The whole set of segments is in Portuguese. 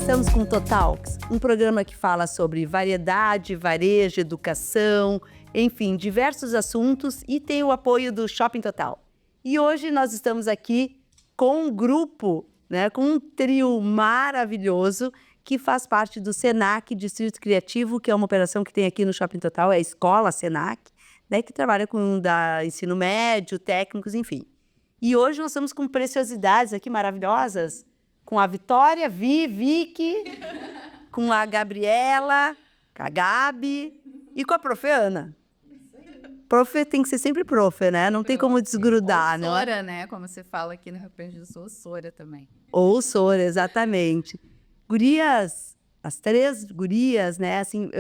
estamos com o Totalks, um programa que fala sobre variedade, varejo, educação, enfim, diversos assuntos e tem o apoio do Shopping Total. E hoje nós estamos aqui com um grupo, né, com um trio maravilhoso que faz parte do Senac Distrito Criativo, que é uma operação que tem aqui no Shopping Total, é a Escola Senac, né, que trabalha com ensino médio, técnicos, enfim. E hoje nós estamos com preciosidades aqui maravilhosas, com a Vitória, Vicky, com a Gabriela, com a Gabi e com a Prof. Ana. Prof tem que ser sempre prof, né? Não tem como desgrudar, não é? Sora, né? Como você fala aqui no Rio Grande do Sul, Sora também. Ou Sora, exatamente. Gurias, as três gurias, né? Assim,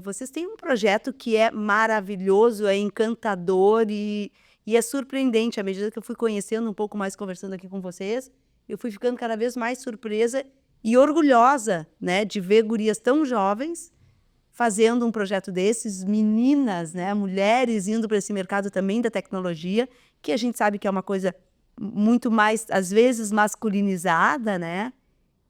vocês têm um projeto que é maravilhoso, é encantador e é surpreendente. À medida que eu fui conhecendo um pouco mais, conversando aqui com vocês, eu fui ficando cada vez mais surpresa e orgulhosa, né? De ver gurias tão jovens fazendo um projeto desses, meninas, né, mulheres indo para esse mercado também da tecnologia, que a gente sabe que é uma coisa muito mais, às vezes, masculinizada, né?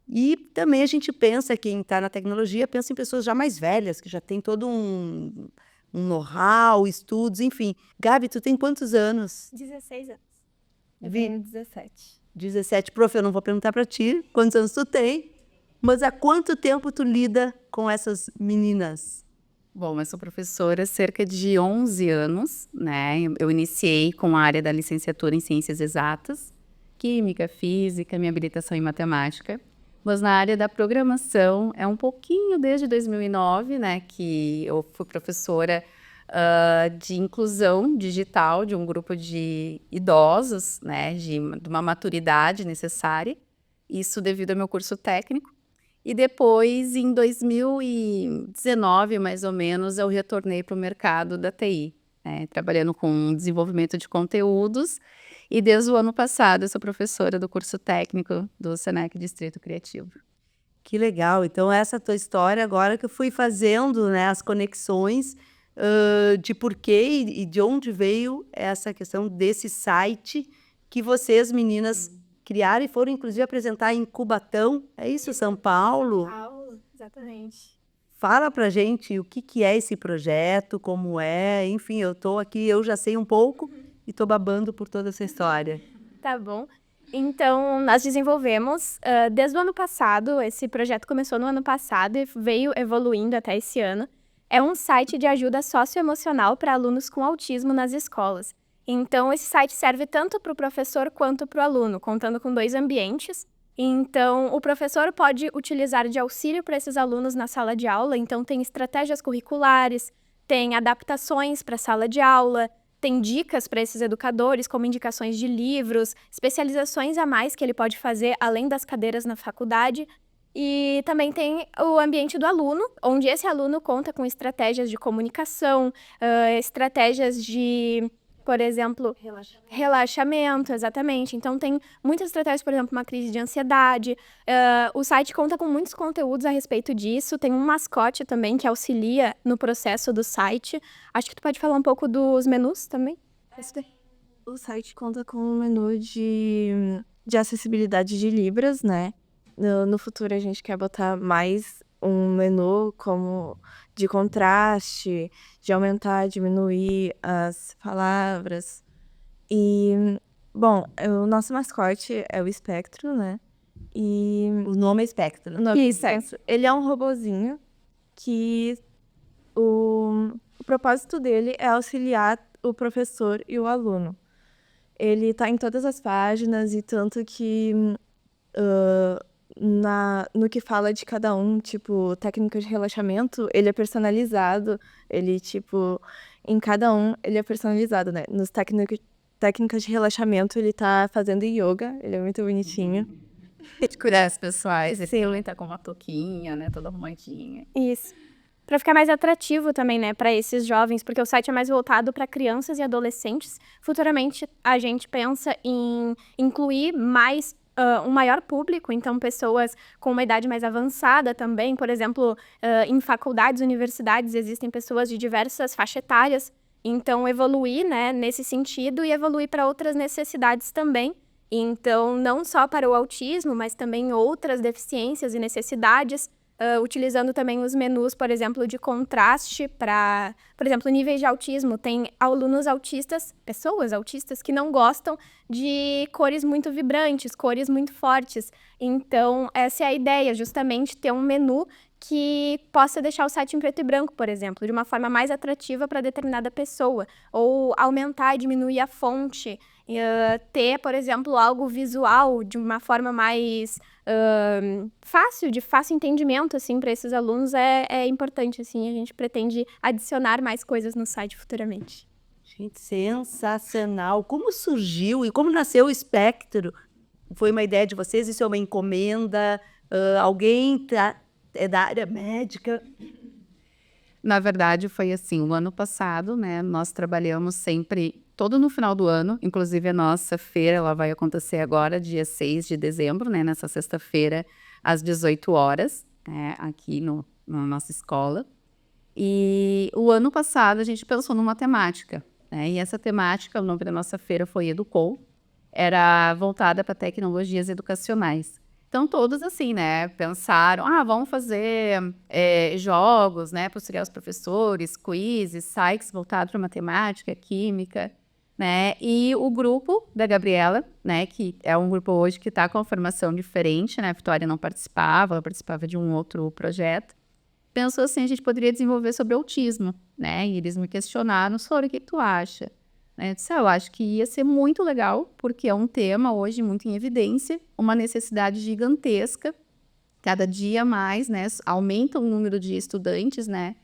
E também a gente pensa, quem está na tecnologia, pensa em pessoas já mais velhas, que já tem todo um know-how, estudos, enfim. Gabi, tu tem quantos anos? 16 anos. Eu tenho 17. 17. Prof, eu não vou perguntar para ti quantos anos tu tem, mas há quanto tempo tu lida com essas meninas? Bom, eu sou professora há cerca de 11 anos, né? Eu iniciei com a área da licenciatura em Ciências Exatas, Química, Física, minha habilitação em Matemática. Mas na área da programação, é um pouquinho desde 2009, né? Que eu fui professora de inclusão digital de um grupo de idosos, né? De uma maturidade necessária. Isso devido ao meu curso técnico. E depois, em 2019, mais ou menos, eu retornei para o mercado da TI, né, trabalhando com desenvolvimento de conteúdos. E desde o ano passado, eu sou professora do curso técnico do Senac Distrito Criativo. Que legal! Então, essa tua história, agora que eu fui fazendo, né, as conexões de porquê e de onde veio essa questão desse site que vocês, meninas, criaram e foram, inclusive, apresentar em Cubatão. É isso, São Paulo? São Paulo, exatamente. Fala pra gente o que é esse projeto, como é, enfim, eu tô aqui, eu já sei um pouco e tô babando por toda essa história. Tá bom. Então, nós desenvolvemos, desde o ano passado, esse projeto começou no ano passado e veio evoluindo até esse ano. É um site de ajuda socioemocional para alunos com autismo nas escolas. Então, esse site serve tanto para o professor quanto para o aluno, contando com 2 ambientes. Então, o professor pode utilizar de auxílio para esses alunos na sala de aula. Então, tem estratégias curriculares, tem adaptações para a sala de aula, tem dicas para esses educadores, como indicações de livros, especializações a mais que ele pode fazer além das cadeiras na faculdade. E também tem o ambiente do aluno, onde esse aluno conta com estratégias de comunicação, estratégias de, por exemplo, relaxamento, exatamente. Então, tem muitas estratégias, por exemplo, uma crise de ansiedade. O site conta com muitos conteúdos a respeito disso. Tem um mascote também que auxilia no processo do site. Acho que tu pode falar um pouco dos menus também. O site conta com um menu de acessibilidade de Libras, né? No futuro, a gente quer botar mais um menu como de contraste, de aumentar, diminuir as palavras. E, bom, o nosso mascote é o Espectro, né? E o nome é Espectro. Isso. Ele é um robozinho que o propósito dele é auxiliar o professor e o aluno. Ele está em todas as páginas e tanto que no que fala de cada um, tipo, técnica de relaxamento, ele é personalizado, ele, tipo, em cada um, ele é personalizado, né? Nos técnicas de relaxamento, ele tá fazendo yoga, ele é muito bonitinho. De cuidados pessoais, ele tá com uma touquinha, né, toda arrumadinha. Isso. Para ficar mais atrativo também, né, para esses jovens, porque o site é mais voltado para crianças e adolescentes. Futuramente, a gente pensa em incluir mais um maior público, então pessoas com uma idade mais avançada também, por exemplo, em faculdades, universidades, existem pessoas de diversas faixas etárias, então evoluir, né, nesse sentido e evoluir para outras necessidades também. Então, não só para o autismo, mas também outras deficiências e necessidades, utilizando também os menus, por exemplo, de contraste para, por exemplo, níveis de autismo. Tem alunos autistas, pessoas autistas, que não gostam de cores muito vibrantes, cores muito fortes. Então, essa é a ideia, justamente ter um menu que possa deixar o site em preto e branco, por exemplo, de uma forma mais atrativa para determinada pessoa, ou aumentar e diminuir a fonte, ter, por exemplo, algo visual de uma forma mais fácil, de fácil entendimento, assim, para esses alunos é importante, assim, a gente pretende adicionar mais coisas no site futuramente. Gente, sensacional. Como surgiu e como nasceu o Espectro? Foi uma ideia de vocês? Isso é uma encomenda? Alguém é da área médica? Na verdade, foi assim, o ano passado, né, nós trabalhamos sempre, todo no final do ano, inclusive a nossa feira, ela vai acontecer agora, dia 6 de dezembro, né, nessa sexta-feira, às 18 horas, né, aqui na nossa escola. E o ano passado a gente pensou numa temática, né, e essa temática, o nome da nossa feira foi Educou, era voltada para tecnologias educacionais. Então, todos assim, né, pensaram, vamos fazer jogos, né, para auxiliar os professores, quizzes, sites voltados para matemática, química, né, e o grupo da Gabriela, né, que é um grupo hoje que está com uma formação diferente, né, a Vitória não participava, ela participava de um outro projeto, pensou assim, a gente poderia desenvolver sobre autismo, né, e eles me questionaram, Sora, o que tu acha? Eu disse, eu acho que ia ser muito legal, porque é um tema hoje muito em evidência, uma necessidade gigantesca, cada dia mais, né, aumenta o número de estudantes, né,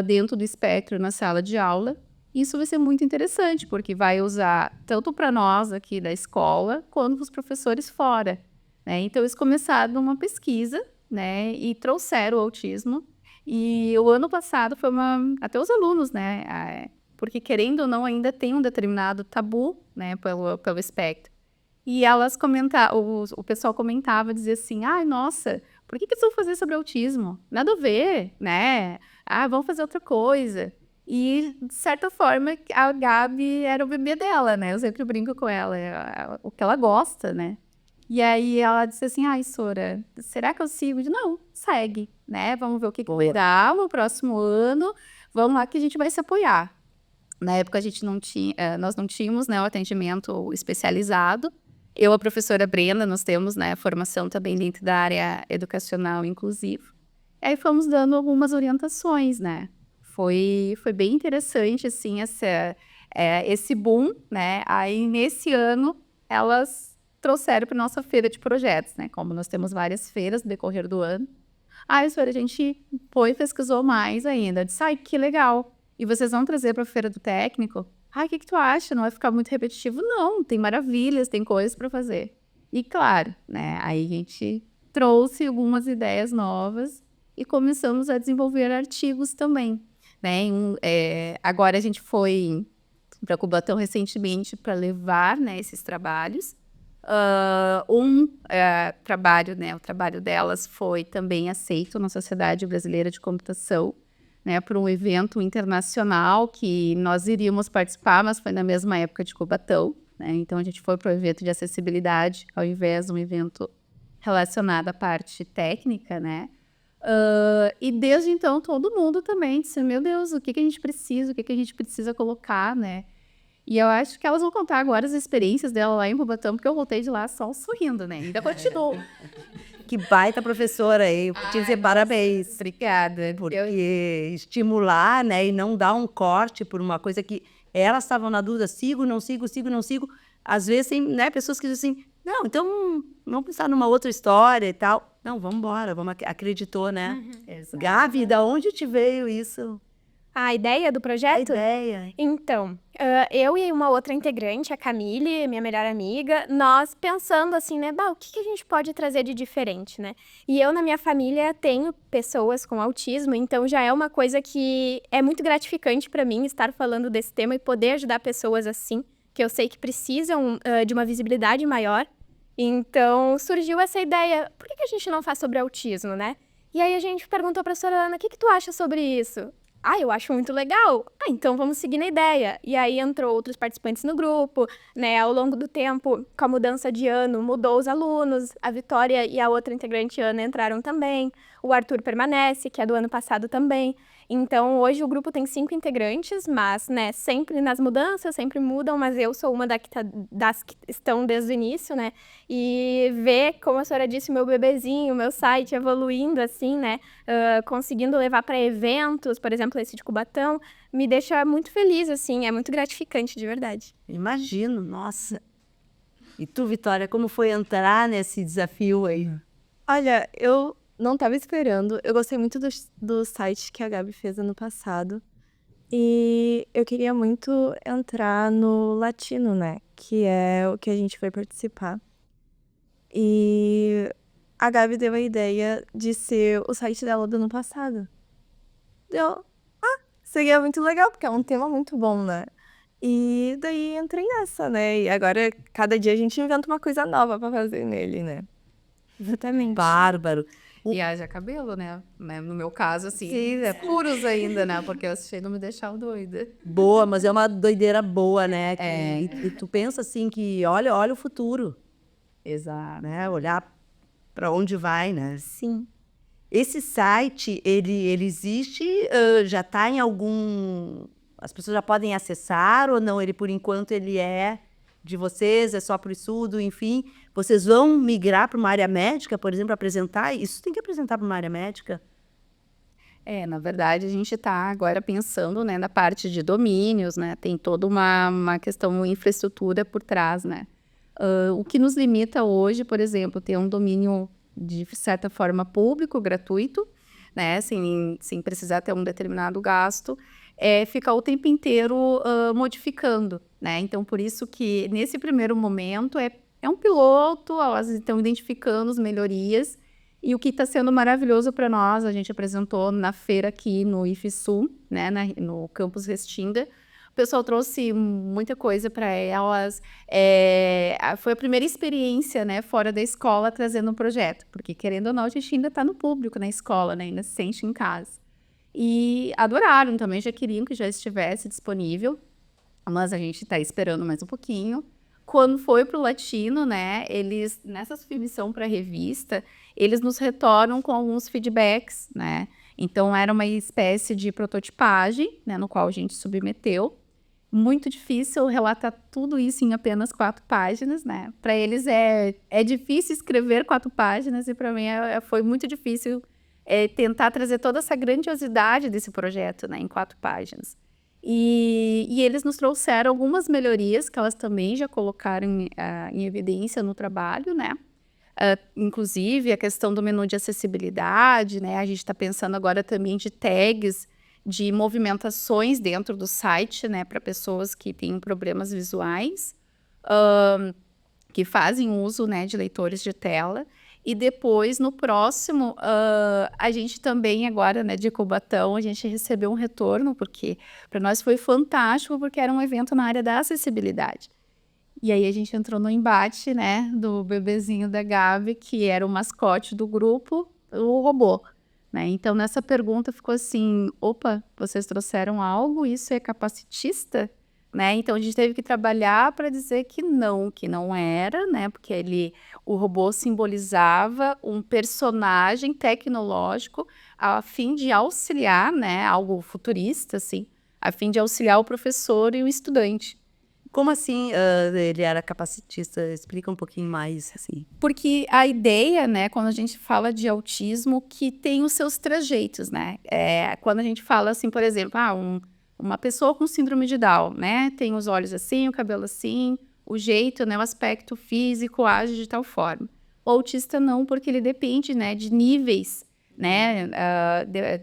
dentro do espectro na sala de aula. Isso vai ser muito interessante, porque vai usar tanto para nós aqui da escola, quanto para os professores fora, né. Então, eles começaram uma pesquisa, né, e trouxeram o autismo, e o ano passado foi até os alunos, né, porque querendo ou não ainda tem um determinado tabu, né, pelo espectro. E elas o pessoal comentava, dizia assim, nossa, por que eles vão fazer sobre autismo? Nada a ver, né? Vamos fazer outra coisa. E, de certa forma, a Gabi era o bebê dela, né? Eu sempre brinco com ela, o que ela gosta, né? E aí ela disse assim, Sora, será que eu sigo? Eu disse, não, segue, né? Vamos ver o que dá no próximo ano, vamos lá que a gente vai se apoiar. Na época, nós não tínhamos, né, o atendimento especializado. Eu, a professora Brenda, nós temos, né, formação também dentro da área educacional inclusiva. E aí fomos dando algumas orientações, né. Foi bem interessante, assim, esse boom, né. Aí, nesse ano, elas trouxeram para nossa feira de projetos, né, como nós temos várias feiras no decorrer do ano. A gente foi e pesquisou mais ainda. Eu disse, que legal. E vocês vão trazer para a feira do técnico? O que tu acha? Não vai ficar muito repetitivo? Não, tem maravilhas, tem coisas para fazer. E claro, né, aí a gente trouxe algumas ideias novas e começamos a desenvolver artigos também, né? Agora a gente foi para Cubatão recentemente para levar, né, esses trabalhos. Trabalho, né, o trabalho delas foi também aceito na Sociedade Brasileira de Computação, né, para um evento internacional que nós iríamos participar, mas foi na mesma época de Cubatão, né, então a gente foi para o evento de acessibilidade, ao invés de um evento relacionado à parte técnica, né, e desde então todo mundo também disse, meu Deus, o que a gente precisa colocar, né, e eu acho que elas vão contar agora as experiências dela lá em Cubatão, porque eu voltei de lá só sorrindo, né, ainda continuo. Que baita professora aí, eu vou te dizer parabéns. Obrigada. Porque estimular, né, e não dar um corte por uma coisa que elas estavam na dúvida, sigo, não sigo. Às vezes tem, né, pessoas que dizem assim, não, então vamos pensar numa outra história e tal. Não, vamos embora, acreditou, né? Gabi, da onde te veio isso? A ideia do A projeto? ideia. Então, eu e uma outra integrante, a Camille, minha melhor amiga, nós pensando assim, né, o que a gente pode trazer de diferente, né? E eu, na minha família, tenho pessoas com autismo, então já é uma coisa que é muito gratificante para mim estar falando desse tema e poder ajudar pessoas assim, que eu sei que precisam de uma visibilidade maior. Então, surgiu essa ideia, por que a gente não faz sobre autismo, né? E aí a gente perguntou para a professora Ana, o que tu acha sobre isso? eu acho muito legal. Então vamos seguir na ideia. E aí entrou outros participantes no grupo, né? Ao longo do tempo, com a mudança de ano, mudou os alunos. A Vitória e a outra integrante, Ana, entraram também. O Arthur permanece, que é do ano passado também. Então, hoje o grupo tem 5 integrantes, mas, né, sempre nas mudanças, sempre mudam, mas eu sou uma das que estão desde o início, né? E ver, como a senhora disse, o meu bebezinho, o meu site evoluindo assim, né? Conseguindo levar para eventos, por exemplo, esse de Cubatão, me deixa muito feliz, assim, é muito gratificante, de verdade. Imagino, nossa. E tu, Vitória, como foi entrar nesse desafio aí? Olha, eu não estava esperando. Eu gostei muito do site que a Gabi fez ano passado. E eu queria muito entrar no Latino, né? Que é o que a gente foi participar. E a Gabi deu a ideia de ser o site dela do ano passado. Deu, seria muito legal, porque é um tema muito bom, né? E daí entrei nessa, né? E agora, cada dia a gente inventa uma coisa nova pra fazer nele, né? Exatamente. Bárbaro. E haja cabelo, né? No meu caso, assim, Sim, é puros ainda, né? Porque eu achei não me deixar doida. boa, mas é uma doideira boa, né? É. E tu pensa assim que olha o futuro, Exato. né? Olhar para onde vai, né? Sim. Esse site, ele existe, já está em algum... As pessoas já podem acessar ou não? Ele, por enquanto, ele é de vocês, é só para o estudo, enfim. Vocês vão migrar para uma área médica, por exemplo, apresentar? Isso tem que apresentar para uma área médica? Na verdade, a gente está agora pensando, né, na parte de domínios, né? Tem toda uma questão infraestrutura por trás, né? O que nos limita hoje, por exemplo, ter um domínio de certa forma público, gratuito, né? Sem precisar ter um determinado gasto, é ficar o tempo inteiro modificando, né? Então, por isso que nesse primeiro momento é um piloto, elas estão identificando as melhorias. E o que está sendo maravilhoso para nós, a gente apresentou na feira aqui no IFSU, né, no campus Restinga. O pessoal trouxe muita coisa para elas. Foi a primeira experiência, né, fora da escola, trazendo um projeto. Porque, querendo ou não, a gente ainda está no público, na escola, né, ainda se sente em casa. E adoraram também, já queriam que já estivesse disponível. Mas a gente está esperando mais um pouquinho. Quando foi para o Latino, né, eles, nessa submissão para a revista, eles nos retornam com alguns feedbacks, né? Então, era uma espécie de prototipagem, né, no qual a gente submeteu. Muito difícil relatar tudo isso em apenas 4 páginas, né? Para eles é difícil escrever 4 páginas e para mim foi muito difícil tentar trazer toda essa grandiosidade desse projeto, né, em 4 páginas. E eles nos trouxeram algumas melhorias que elas também já colocaram em evidência no trabalho, né? Inclusive a questão do menu de acessibilidade, né? A gente está pensando agora também de tags, de movimentações dentro do site, né? Para pessoas que têm problemas visuais, que fazem uso, né, de leitores de tela. E depois, no próximo, a gente também agora, né, de Cubatão, a gente recebeu um retorno, porque para nós foi fantástico, porque era um evento na área da acessibilidade. E aí a gente entrou no embate, né, do bebezinho da Gabi, que era o mascote do grupo, o robô, né? Então, nessa pergunta ficou assim, opa, vocês trouxeram algo? Isso é capacitista? Né? Então, a gente teve que trabalhar para dizer que não era, né? Porque o robô simbolizava um personagem tecnológico a fim de auxiliar, né? Algo futurista, assim, a fim de auxiliar o professor e o estudante. Como assim ele era capacitista? Explica um pouquinho mais, assim. Porque a ideia, né, quando a gente fala de autismo, que tem os seus trejeitos, né? Quando a gente fala, assim, por exemplo, uma pessoa com síndrome de Down, né? Tem os olhos assim, o cabelo assim, o jeito, né? O aspecto físico age de tal forma. O autista não, porque ele depende, né, de níveis, né?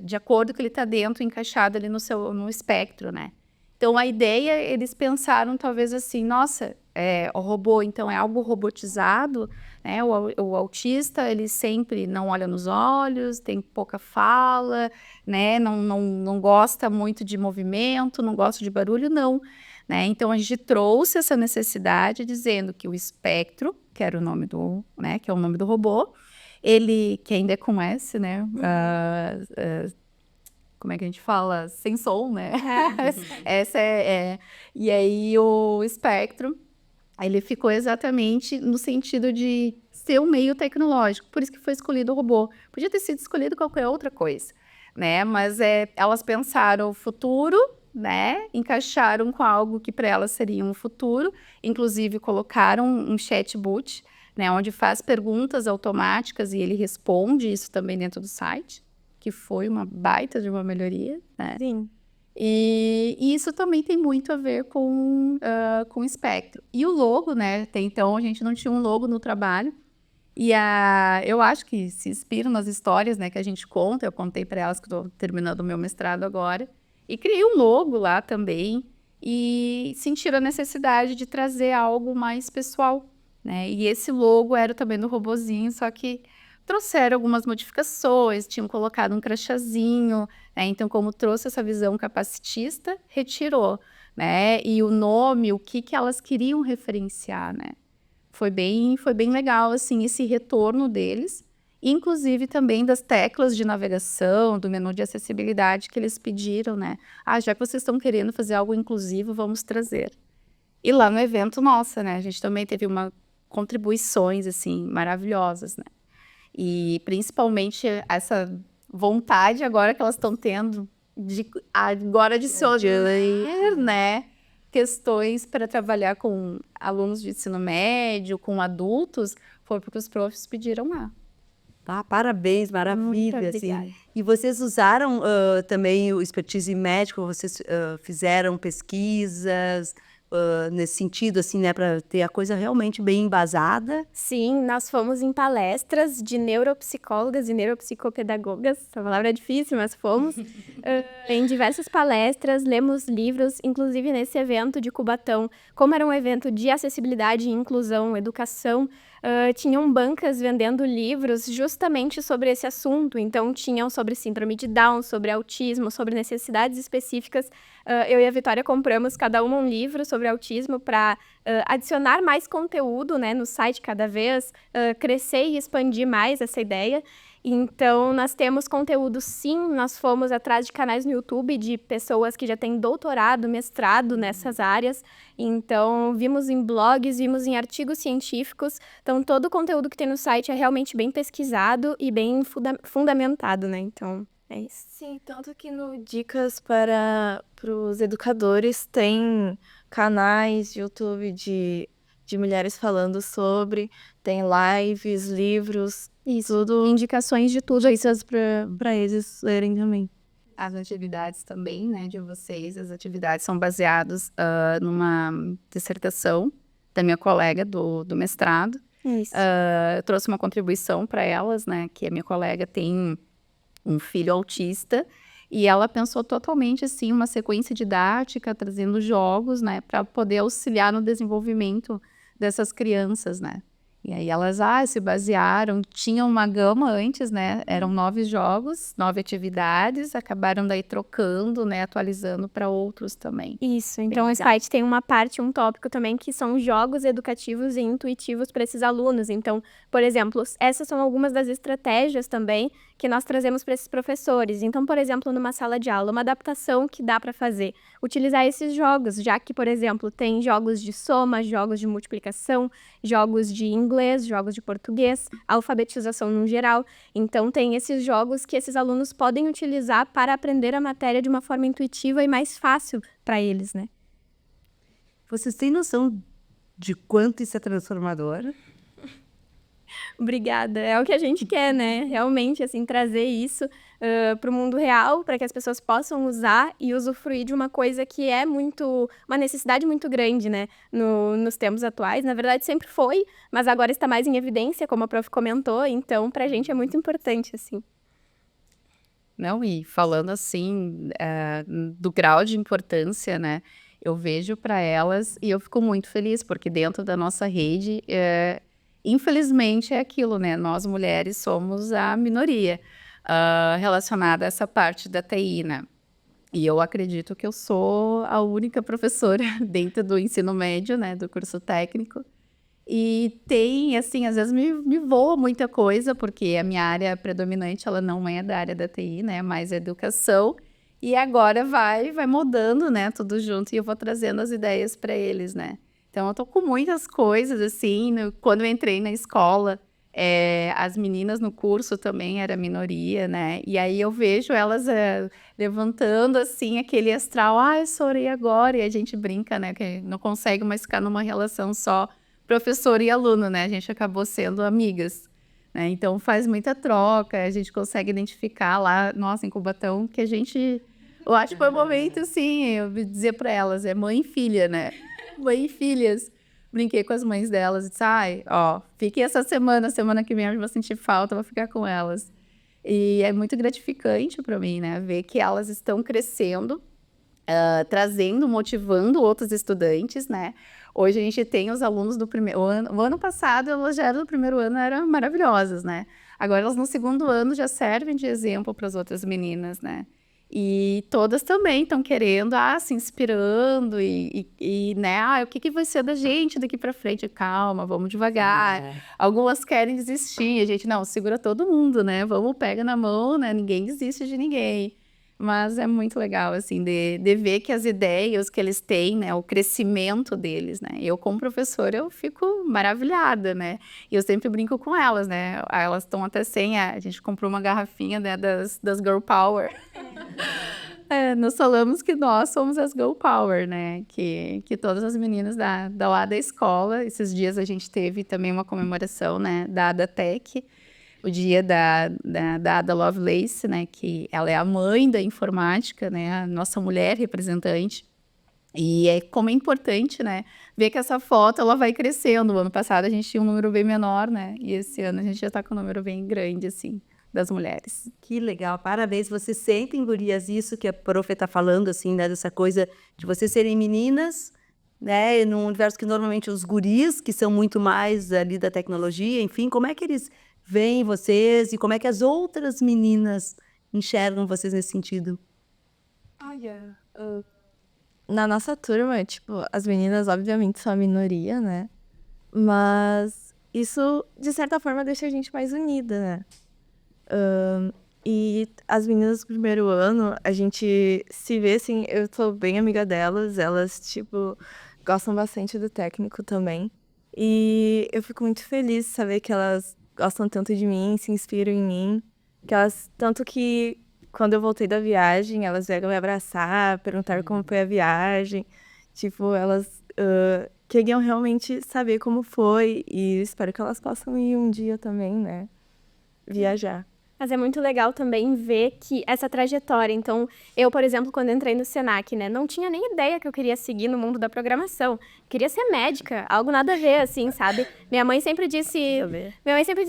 De acordo com que ele está dentro, encaixado ali no espectro, né? Então, a ideia, eles pensaram talvez assim, nossa, o robô, então, é algo robotizado, né? O autista, ele sempre não olha nos olhos, tem pouca fala, né? Não gosta muito de movimento, não gosta de barulho, não. Né? Então, a gente trouxe essa necessidade dizendo que o espectro, que era o nome né? Que é o nome do robô, ele, que ainda é com S, né? como é que a gente fala? Sem som, né? Essa E aí o espectro, ele ficou exatamente no sentido de ser um meio tecnológico, por isso que foi escolhido o robô. Podia ter sido escolhido qualquer outra coisa, né? Mas elas pensaram o futuro, né? Encaixaram com algo que para elas seria um futuro, inclusive colocaram um chatbot, né? Onde faz perguntas automáticas e ele responde isso também dentro do site, que foi uma baita de uma melhoria, né? Sim. E isso também tem muito a ver com o espectro. E o logo, né? Até então a gente não tinha um logo no trabalho. E eu acho que se inspiram nas histórias, né, que a gente conta. Eu contei para elas que estou terminando o meu mestrado agora. E criei um logo lá também. E sentiram a necessidade de trazer algo mais pessoal, né? E esse logo era também do robozinho, só que trouxeram algumas modificações, tinham colocado um crachazinho, né? Então, como trouxe essa visão capacitista, retirou, né? E o nome, o que elas queriam referenciar, né? Foi bem legal, assim, esse retorno deles, inclusive também das teclas de navegação, do menu de acessibilidade que eles pediram, né? Já que vocês estão querendo fazer algo inclusivo, vamos trazer. E lá no evento, nossa, né? A gente também teve contribuições, assim, maravilhosas, né? E principalmente essa vontade agora que elas estão tendo de se olhar, né? Questões para trabalhar com alunos de ensino médio, com adultos, foi porque os profs pediram lá. Tá, parabéns, maravilha. Muito Assim. obrigada. E vocês usaram também o expertise médico, vocês fizeram pesquisas nesse sentido, assim, né, para ter a coisa realmente bem embasada? Sim, nós fomos em palestras de neuropsicólogas e neuropsicopedagogas, essa palavra é difícil, mas fomos, em diversas palestras, lemos livros, inclusive nesse evento de Cubatão, como era um evento de acessibilidade e inclusão, educação, tinham bancas vendendo livros justamente sobre esse assunto, então tinham sobre síndrome de Down, sobre autismo, sobre necessidades específicas. Eu e a Vitória compramos cada uma um livro sobre autismo para adicionar mais conteúdo, né, no site cada vez, crescer e expandir mais essa ideia. Então, nós temos conteúdo, sim, nós fomos atrás de canais no YouTube de pessoas que já têm doutorado, mestrado nessas áreas. Então, vimos em blogs, vimos em artigos científicos. Então, todo o conteúdo que tem no site é realmente bem pesquisado e bem fundamentado, né? Então, é isso. Sim, tanto que no Dicas para os educadores tem canais de YouTube de mulheres falando sobre, tem lives, livros, tudo, Indicações de tudo. coisas para eles lerem também. As atividades também, né, de vocês, as atividades são baseadas numa dissertação da minha colega do mestrado. Isso. Eu trouxe uma contribuição para elas, né, que a minha colega tem um filho autista e ela pensou totalmente assim uma sequência didática, trazendo jogos, né, para poder auxiliar no desenvolvimento dessas crianças, né. E aí elas se basearam, tinham uma gama antes, né, eram 9 jogos, 9 atividades, acabaram daí trocando, né, atualizando para outros também. Isso, então o site tem uma parte, um tópico também, que são jogos educativos e intuitivos para esses alunos. Então, por exemplo, essas são algumas das estratégias também que nós trazemos para esses professores. Então, por exemplo, numa sala de aula, uma adaptação que dá para fazer, utilizar esses jogos, já que, por exemplo, tem jogos de soma, jogos de multiplicação, jogos de inglês, jogos de português, alfabetização no geral. Então, tem esses jogos que esses alunos podem utilizar para aprender a matéria de uma forma intuitiva e mais fácil para eles, né? Vocês têm noção de quanto isso é transformador? Obrigada, é o que a gente quer, né? Realmente, assim, trazer isso para o mundo real, para que as pessoas possam usar e usufruir de uma coisa que é uma necessidade muito grande, né? Nos tempos atuais. Na verdade, sempre foi, mas agora está mais em evidência, como a prof comentou, então, para a gente é muito importante, assim. Não, e falando assim, do grau de importância, né, eu vejo para elas e eu fico muito feliz, porque dentro da nossa rede, infelizmente é aquilo, né, nós mulheres somos a minoria relacionada a essa parte da TI, né, e eu acredito que eu sou a única professora dentro do ensino médio, né, do curso técnico. E tem, assim, às vezes me voa muita coisa, porque a minha área predominante, ela não é da área da TI, né, mas é educação. E agora vai mudando, né, tudo junto, e eu vou trazendo as ideias para eles, né. Então eu tô com muitas coisas, assim, quando eu entrei na escola, as meninas no curso também era minoria, né, e aí eu vejo elas, levantando, assim, aquele astral: "Ai, Sora, e agora?" E a gente brinca, né, que não consegue mais ficar numa relação só professor e aluno, né, a gente acabou sendo amigas, né, então faz muita troca, a gente consegue identificar lá, nossa, em Cubatão, que a gente eu acho que foi um momento, assim, eu vou dizer para elas, é mãe e filha, né, mãe e filhas. Brinquei com as mães delas e disse: "Ai, ó, fiquem essa semana que vem eu vou sentir falta, vou ficar com elas". E é muito gratificante para mim, né, ver que elas estão crescendo, trazendo, motivando outros estudantes, né. Hoje a gente tem os alunos do primeiro ano. O ano passado elas já eram do primeiro ano, eram maravilhosas, né. Agora elas no segundo ano já servem de exemplo para as outras meninas, né. E todas também estão querendo, se inspirando né, o que que vai ser da gente daqui para frente? Calma, vamos devagar. Algumas querem desistir, a gente: "Não, segura todo mundo, né, vamos, pega na mão, né, ninguém desiste de ninguém". Mas é muito legal, assim, de ver que as ideias que eles têm, né, o crescimento deles, né. Eu como professora, eu fico maravilhada, né. E eu sempre brinco com elas, né, elas estão até sem a gente comprou uma garrafinha, né, das Girl Power. Nós falamos que nós somos as Girl Power, né, que todas as meninas lá da escola. Esses dias a gente teve também uma comemoração, né, da AdaTech, o dia da Ada Lovelace, né, que ela é a mãe da informática, né, a nossa mulher representante. E como é importante, né, ver que essa foto ela vai crescendo. O ano passado a gente tinha um número bem menor, né, e esse ano a gente já está com um número bem grande, assim, das mulheres. Que legal, parabéns. Vocês sentem, gurias, isso que a prof está falando, assim, né, dessa coisa de vocês serem meninas, né, num universo que normalmente os guris, que são muito mais ali da tecnologia, enfim, como é que eles veem vocês e como é que as outras meninas enxergam vocês nesse sentido? Olha, na nossa turma, tipo, as meninas obviamente são a minoria, né? Mas isso, de certa forma, deixa a gente mais unida, né? E as meninas do primeiro ano, a gente se vê assim, eu sou bem amiga delas, elas, tipo, gostam bastante do técnico também. E eu fico muito feliz de saber que elas gostam tanto de mim, se inspiram em mim, tanto que quando eu voltei da viagem, elas vieram me abraçar, perguntaram como foi a viagem. Tipo, elas queriam realmente saber como foi e espero que elas possam ir um dia também, né? Viajar. Mas é muito legal também ver que essa trajetória. Então, eu, por exemplo, quando entrei no Senac, né, não tinha nem ideia que eu queria seguir no mundo da programação. Queria ser médica, algo nada a ver, assim, sabe? Minha mãe sempre disse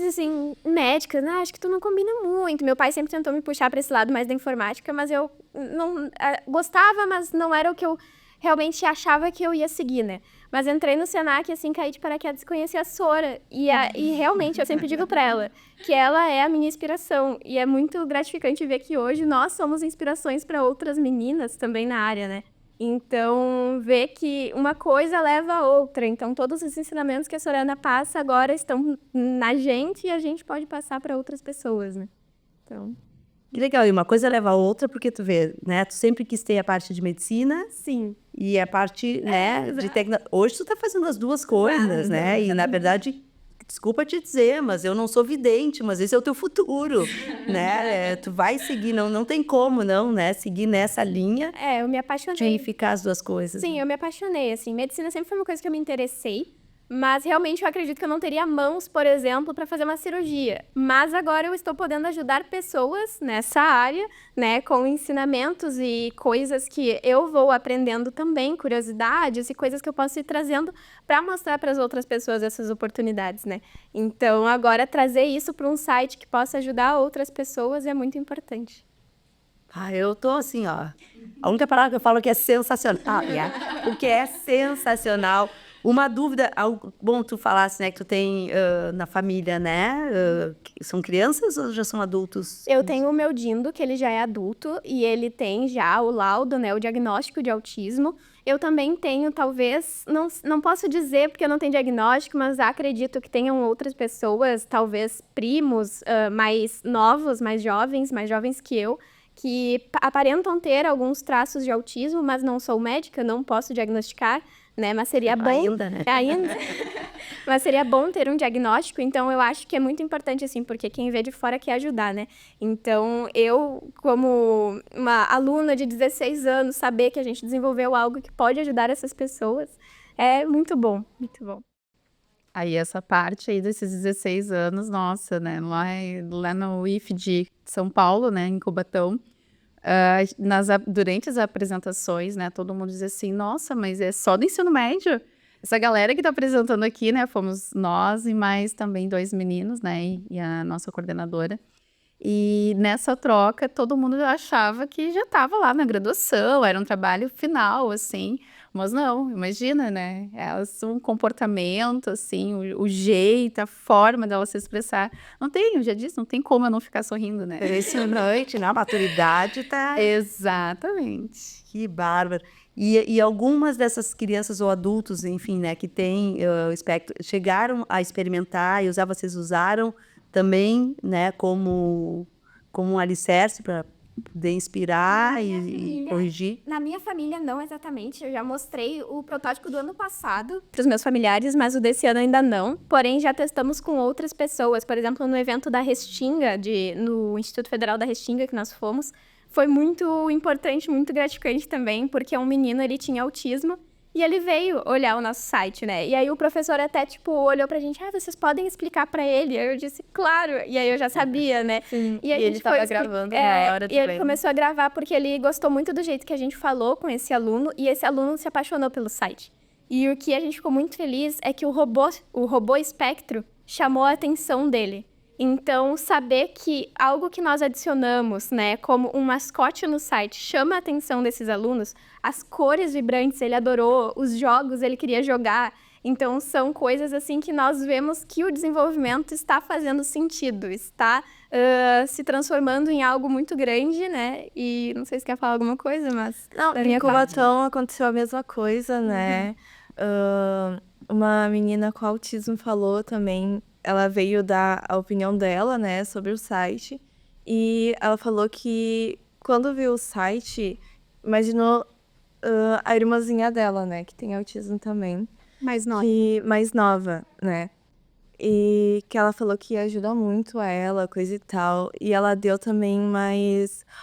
assim, médica, acho que tu não combina muito. Meu pai sempre tentou me puxar para esse lado mais da informática, mas eu não gostava, mas não era o que eu realmente achava que eu ia seguir, né? Mas entrei no Senac, assim, caí de paraquedas e conheci a Sora. E realmente, eu sempre digo pra ela que ela é a minha inspiração. E é muito gratificante ver que hoje nós somos inspirações para outras meninas também na área, né? Então, ver que uma coisa leva a outra. Então, todos os ensinamentos que a Sorana passa agora estão na gente e a gente pode passar para outras pessoas, né? Então... Que legal, e uma coisa leva a outra, porque tu vê, né, tu sempre quis ter a parte de medicina. Sim. E a parte, né, de tecnologia. Hoje tu tá fazendo as duas coisas, né, e na verdade, desculpa te dizer, mas eu não sou vidente, mas esse é o teu futuro, né, tu vai seguir, não tem como não, né, seguir nessa linha eu me apaixonei. de unificar as duas coisas. Sim, eu me apaixonei, assim, medicina sempre foi uma coisa que eu me interessei, mas realmente eu acredito que eu não teria mãos, por exemplo, para fazer uma cirurgia. Mas agora eu estou podendo ajudar pessoas nessa área, né, com ensinamentos e coisas que eu vou aprendendo também, curiosidades e coisas que eu posso ir trazendo para mostrar para as outras pessoas essas oportunidades, né? Então, agora trazer isso para um site que possa ajudar outras pessoas é muito importante. Eu tô assim, ó. A única palavra que eu falo que é sensacional, porque é sensacional. Uma dúvida, bom, tu falasse, né, que tu tem na família, né, são crianças ou já são adultos? Eu tenho o meu Dindo, que ele já é adulto, e ele tem já o laudo, né, o diagnóstico de autismo. Eu também tenho, talvez, não posso dizer porque eu não tenho diagnóstico, mas acredito que tenham outras pessoas, talvez primos mais novos, mais jovens que eu, que aparentam ter alguns traços de autismo, mas não sou médica, não posso diagnosticar, né? Mas seria bom... Ainda, né? Ainda. Mas seria bom ter um diagnóstico, então eu acho que é muito importante, assim, porque quem vê de fora quer ajudar, né? Então, eu, como uma aluna de 16 anos, saber que a gente desenvolveu algo que pode ajudar essas pessoas é muito bom, muito bom. Aí essa parte aí desses 16 anos, nossa, né? Lá no IF de São Paulo, né? Em Cubatão, durante as apresentações, né? Todo mundo dizia assim, nossa, mas é só do ensino médio? Essa galera que está apresentando aqui, né? Fomos nós e mais também 2 meninos, né? E a nossa coordenadora. E nessa troca, todo mundo achava que já estava lá na graduação, era um trabalho final, assim. Mas não, imagina, né? Elas, um comportamento, assim, o jeito, a forma dela se expressar. Não tem, eu já disse, não tem como eu não ficar sorrindo, né? Impressionante, né? A maturidade tá... Exatamente. Que bárbaro. E algumas dessas crianças ou adultos, enfim, né, que têm o espectro, chegaram a experimentar e usar, vocês usaram também, né, como um alicerce para poder inspirar e corrigir? Na minha família, não exatamente. Eu já mostrei o protótipo do ano passado para os meus familiares, mas o desse ano ainda não. Porém, já testamos com outras pessoas. Por exemplo, no evento da Restinga, no Instituto Federal da Restinga, que nós fomos, foi muito importante, muito gratificante também, porque um menino, ele tinha autismo, e ele veio olhar o nosso site, né? E aí o professor até, tipo, olhou pra gente, vocês podem explicar pra ele? Aí eu disse, claro! E aí eu já sabia, né? Sim, E ele tava gravando na hora do E ele treino. começou a gravar porque ele gostou muito do jeito que a gente falou com esse aluno, e esse aluno se apaixonou pelo site. E o que a gente ficou muito feliz é que o robô Espectro chamou a atenção dele. Então, saber que algo que nós adicionamos, né, como um mascote no site, chama a atenção desses alunos, as cores vibrantes ele adorou, os jogos ele queria jogar. Então, são coisas assim que nós vemos que o desenvolvimento está fazendo sentido, está se transformando em algo muito grande, né? E não sei se quer falar alguma coisa, mas... Não, da em minha parte. Cubatão aconteceu a mesma coisa, né? Uma menina com autismo falou também, ela veio dar a opinião dela, né, sobre o site, e ela falou que quando viu o site, imaginou a irmãzinha dela, né, que tem autismo também, Mais nós. mais nova, né, e que ela falou que ajuda muito a ela, coisa e tal, e ela deu também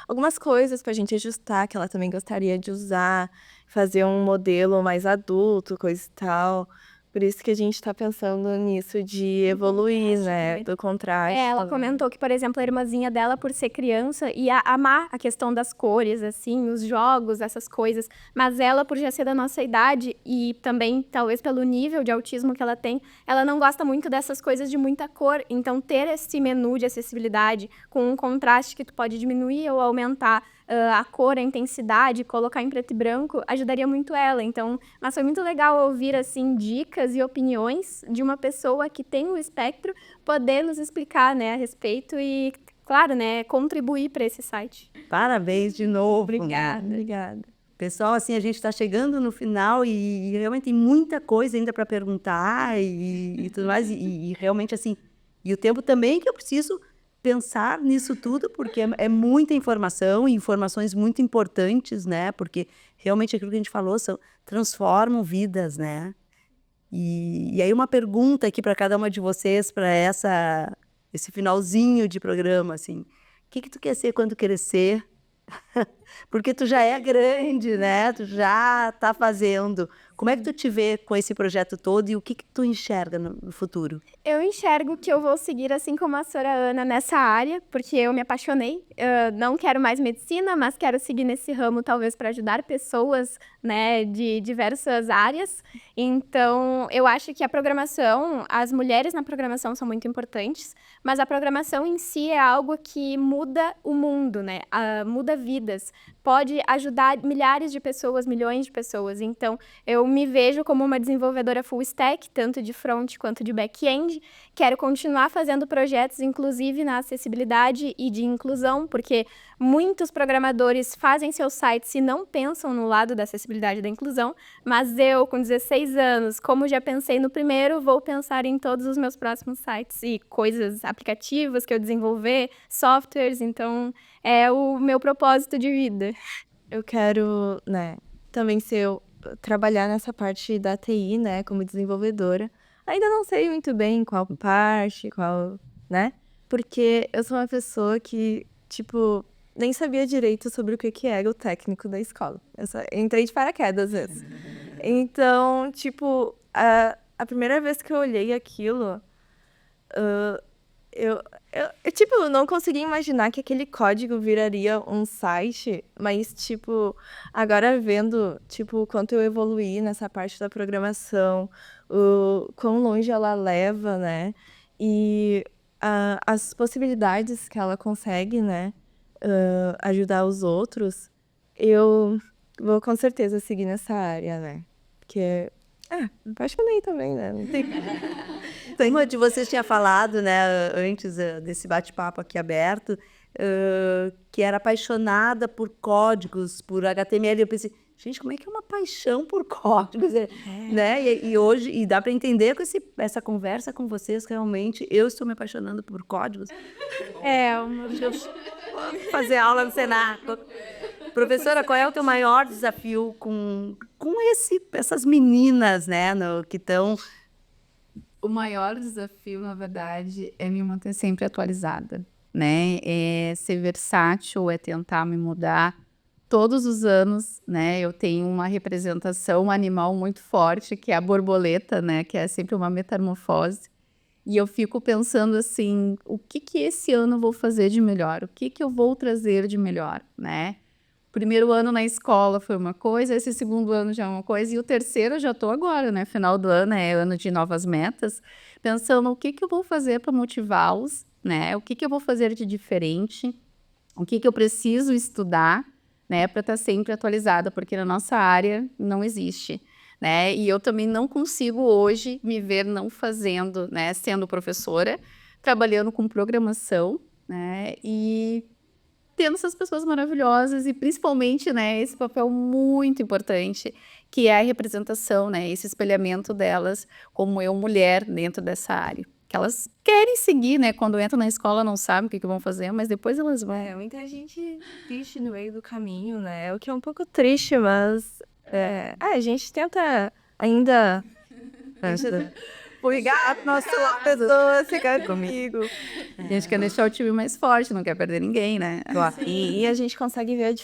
algumas coisas pra gente ajustar, que ela também gostaria de usar, fazer um modelo mais adulto, coisa e tal. Por isso que a gente tá pensando nisso de evoluir, né, do contraste. Ela comentou que, por exemplo, a irmãzinha dela, por ser criança, ia amar a questão das cores, assim, os jogos, essas coisas. Mas ela, por já ser da nossa idade e também, talvez, pelo nível de autismo que ela tem, ela não gosta muito dessas coisas de muita cor. Então, ter esse menu de acessibilidade com um contraste que tu pode diminuir ou aumentar a cor, a intensidade, colocar em preto e branco, ajudaria muito ela. Então, mas foi muito legal ouvir, assim, dicas e opiniões de uma pessoa que tem o espectro poder nos explicar, né, a respeito e, claro, né, contribuir para esse site. Parabéns de novo. Obrigada. Pessoal, assim, a gente está chegando no final e realmente tem muita coisa ainda para perguntar e tudo mais. E realmente, assim, e o tempo também que eu preciso pensar nisso tudo, porque é muita informação e informações muito importantes, né? Porque realmente aquilo que a gente falou transformam vidas, né? E aí uma pergunta aqui para cada uma de vocês, para esse finalzinho de programa, assim. O que tu quer ser quando crescer? Porque tu já é grande, né? Tu já tá fazendo. Como é que tu te vê com esse projeto todo e o que tu enxerga no futuro? Eu enxergo que eu vou seguir, assim como a Sra. Ana, nessa área, porque eu me apaixonei. Eu não quero mais medicina, mas quero seguir nesse ramo, talvez, para ajudar pessoas, né, de diversas áreas. Então, eu acho que a programação, as mulheres na programação são muito importantes, mas a programação em si é algo que muda o mundo, né? Muda vidas. pode ajudar milhares de pessoas, milhões de pessoas. Então, eu me vejo como uma desenvolvedora full stack, tanto de front quanto de back-end. Quero continuar fazendo projetos, inclusive na acessibilidade e de inclusão, porque muitos programadores fazem seus sites e não pensam no lado da acessibilidade e da inclusão, mas eu, com 16 anos, como já pensei no primeiro, vou pensar em todos os meus próximos sites e coisas, aplicativos que eu desenvolver, softwares, então é o meu propósito de vida. Eu quero, né, também trabalhar nessa parte da TI, né, como desenvolvedora. Ainda não sei muito bem qual parte, né? Porque eu sou uma pessoa que, tipo, nem sabia direito sobre o que era o técnico da escola. Eu só entrei de paraquedas, às vezes. Então, tipo, a primeira vez que eu olhei aquilo, eu tipo, não conseguia imaginar que aquele código viraria um site, mas, tipo, agora vendo, tipo, o quanto eu evoluí nessa parte da programação, o quão longe ela leva, né? E as possibilidades que ela consegue, né? Ajudar os outros, eu vou com certeza seguir nessa área, né? Porque, me apaixonei também, né? Não tem... Uma de vocês tinha falado, né, antes desse bate-papo aqui aberto, que era apaixonada por códigos, por HTML. Eu pensei, gente, como é que é uma paixão por códigos? Né? E hoje, e dá para entender com essa conversa com vocês, realmente, eu estou me apaixonando por códigos. Fazer aula no Senac. Professora, qual é o teu maior desafio com essas meninas, né, que estão... O maior desafio, na verdade, é me manter sempre atualizada, né? É ser versátil, é tentar me mudar todos os anos, né? Eu tenho uma representação animal muito forte, que é a borboleta, né? Que é sempre uma metamorfose. E eu fico pensando assim, o que esse ano eu vou fazer de melhor? O que eu vou trazer de melhor, né? Primeiro ano na escola foi uma coisa, esse segundo ano já é uma coisa, e o terceiro eu já estou agora, né? Final do ano é ano de novas metas, pensando o que eu vou fazer para motivá-los, né? O que eu vou fazer de diferente, o que eu preciso estudar, né? Para estar sempre atualizada, porque na nossa área não existe, né? E eu também não consigo hoje me ver não fazendo, né? Sendo professora, trabalhando com programação, né? E tendo essas pessoas maravilhosas e principalmente, né, esse papel muito importante que é a representação, né, esse espelhamento delas como eu, mulher, dentro dessa área. Que elas querem seguir, né, quando entram na escola não sabem o que vão fazer, mas depois elas vão. Muita gente desiste no meio do caminho, né, o que é um pouco triste, mas a gente tenta ainda... Obrigado, nossa pessoa, ficar comigo. A gente quer deixar o time mais forte, não quer perder ninguém, né? E a gente consegue ver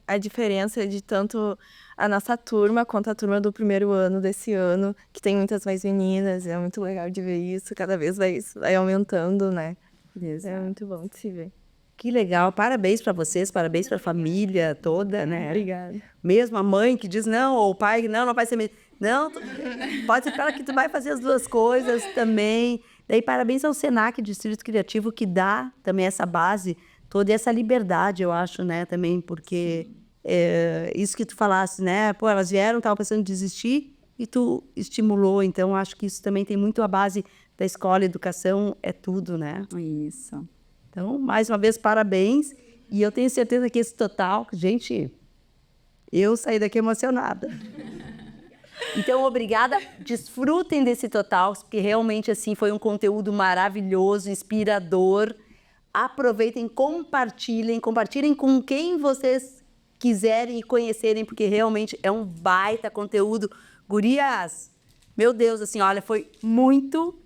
a diferença de tanto a nossa turma quanto a turma do primeiro ano desse ano, que tem muitas mais meninas, é muito legal de ver isso, cada vez vai aumentando, né? Exato. É muito bom de se ver. Que legal, parabéns para vocês, parabéns para a família toda, né? Obrigada. Mesmo a mãe que diz não, ou o pai que não vai ser... Não, pode ser para que tu vai fazer as duas coisas também. Daí, parabéns ao Senac Distrito Criativo, que dá também essa base, toda essa liberdade, eu acho, né, também, porque isso que tu falaste, né, pô, elas vieram, estavam pensando em desistir, e tu estimulou, então, acho que isso também tem muito a base da escola, educação, é tudo, né? Isso. Então, mais uma vez, parabéns, e eu tenho certeza que esse total, gente, eu saí daqui emocionada. Então, obrigada. Desfrutem desse total, porque realmente assim foi um conteúdo maravilhoso, inspirador. Aproveitem, compartilhem com quem vocês quiserem e conhecerem, porque realmente é um baita conteúdo. Gurias, meu Deus, assim, olha, foi muito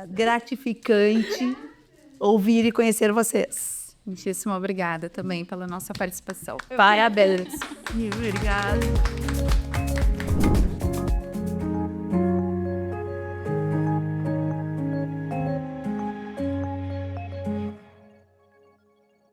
gratificante ouvir e conhecer vocês. Muitíssimo obrigada também pela nossa participação. Parabéns. Obrigada.